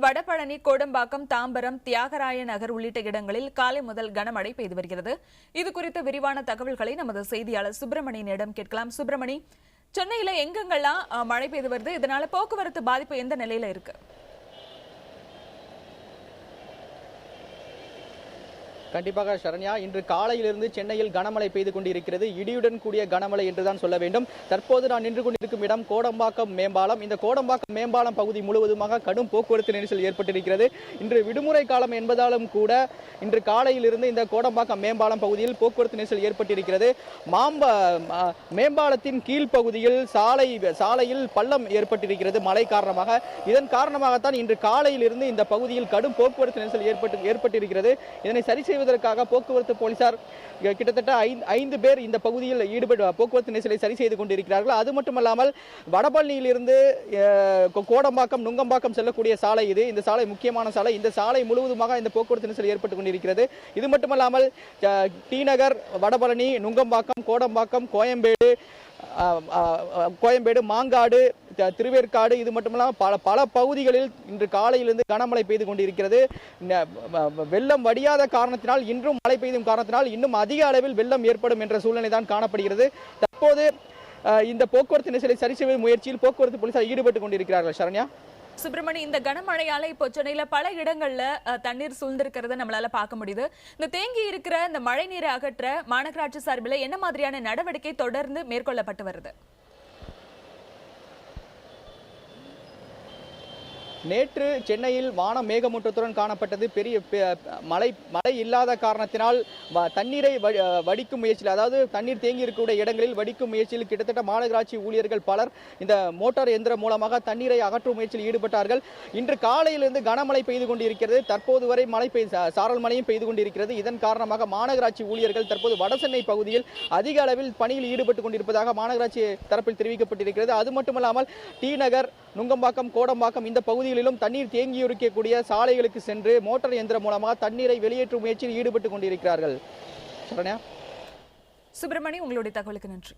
வடபழனி, கோடம்பாக்கம், தாம்பரம், தியாகராய நகர் உள்ளிட்ட இடங்களில் காலை முதல் கனமழை பெய்து வருகிறது. இது குறித்த விரிவான தகவல்களை நமது செய்தியாளர் சுப்பிரமணியனிடம் கேட்கலாம். சுப்பிரமணி, சென்னையில எங்கெங்கெல்லாம் மழை பெய்து வருது? இதனால போக்குவரத்து பாதிப்பு எந்த நிலையில இருக்கு? கண்டிப்பாக சரண்யா, இன்று காலையிலிருந்து சென்னையில் கனமழை பெய்து கொண்டிருக்கிறது. இடியுடன் கூடிய கனமழை என்றுதான் சொல்ல வேண்டும். தற்போது நான் நின்று கொண்டிருக்கும் இடம் கோடம்பாக்கம் மேம்பாலம். இந்த கோடம்பாக்கம் மேம்பாலம் பகுதி முழுவதுமாக கடும் போக்குவரத்து நெரிசல் ஏற்பட்டிருக்கிறது. இன்று விடுமுறை காலம் என்பதாலும் கூட இன்று காலையிலிருந்து இந்த கோடம்பாக்கம் மேம்பாலம் பகுதியில் போக்குவரத்து நெரிசல் ஏற்பட்டிருக்கிறது. மேம்பாலத்தின் கீழ்ப்பகுதியில் சாலையில் பள்ளம் ஏற்பட்டிருக்கிறது மழை காரணமாக. இதன் காரணமாகத்தான் இன்று காலையிலிருந்து இந்த பகுதியில் கடும் போக்குவரத்து நெரிசல் ஏற்பட்டிருக்கிறது. இதனை சரி செய்வதற்காக போக்குவரத்து போலீசார் கிட்டத்தட்ட 5 பேர் இந்த பகுதியில் போக்குவரத்து நெரிசலை சரி செய்து கொண்டிருக்கிறார்கள். அது மட்டுமல்லாமல் வடபழனியிலிருந்து கோடம்பாக்கம், நுங்கம்பாக்கம் செல்லக்கூடிய சாலை இது. இந்த சாலை முக்கியமான சாலை. இந்த சாலை முழுவதுமாக இந்த போக்குவரத்து நெரிசல் ஏற்பட்டுக் கொண்டிருக்கிறது. இது மட்டுமல்லாமல் டி நகர், வடபழனி, நுங்கம்பாக்கம், கோடம்பாக்கம், கோயம்பேடு, மாங்காடு, திருவேற்காடு, இது மட்டுமல்லாமல் பல பகுதிகளில் இன்று காலையிலிருந்து கனமழை பெய்து கொண்டிருக்கிறது. வெள்ளம் வடியாத காரணத்தினால், இன்றும் மழை பெய்யும் காரணத்தினால் இன்னும் அதிக அளவில் வெள்ளம் ஏற்படும் என்ற சூழ்நிலை தான் காணப்படுகிறது. தற்போது இந்த போக்குவரத்து நெரிசலை சரி செய்யும் முயற்சியில் போக்குவரத்து போலீசார் ஈடுபட்டுக் கொண்டிருக்கிறார்கள். சரண்யா, சுப்பிரமணி, இந்த கனமழையால இப்போ சென்னையில பல இடங்கள்ல தண்ணீர் சூழ்ந்திருக்கிறத நம்மளால பார்க்க முடியுது. இந்த தேங்கி இருக்கிற இந்த மழை நீரை அகற்ற மாநகராட்சி சார்பில் என்ன மாதிரியான நடவடிக்கை தொடர்ந்து மேற்கொள்ளப்பட்டு வருது? நேற்று சென்னையில் வானம் மேகமூட்டத்துடன் காணப்பட்டது. பெரிய மழை இல்லாத காரணத்தினால் தண்ணீரை வடிக்கும் முயற்சியில், அதாவது தண்ணீர் தேங்கி இருக்கக்கூடிய இடங்களில் வடிக்கும் முயற்சியில் கிட்டத்தட்ட மாநகராட்சி ஊழியர்கள் பலர் இந்த மோட்டார் எந்திரம் மூலமாக தண்ணீரை அகற்றும் முயற்சியில் ஈடுபட்டார்கள். இன்று காலையிலிருந்து கனமழை பெய்து கொண்டிருக்கிறது. தற்போது வரை சாரல் மழையும் பெய்து கொண்டிருக்கிறது. இதன் காரணமாக மாநகராட்சி ஊழியர்கள் தற்போது வடசென்னை பகுதியில் அதிக அளவில் பணியில் ஈடுபட்டுக் கொண்டிருப்பதாக மாநகராட்சி தரப்பில் தெரிவிக்கப்பட்டிருக்கிறது. அது மட்டுமல்லாமல் டி நகர், நுங்கம்பாக்கம், கோடம்பாக்கம் இந்த பகுதிகளிலும் தண்ணீர் தேங்கியிருக்கக்கூடிய சாலைகளுக்கு சென்று மோட்டார் இயந்திரம் மூலமாக தண்ணீரை வெளியேற்றும் முயற்சியில் ஈடுபட்டுக் கொண்டிருக்கிறார்கள். சுப்பிரமணி, உங்களுடைய தகவலுக்கு நன்றி.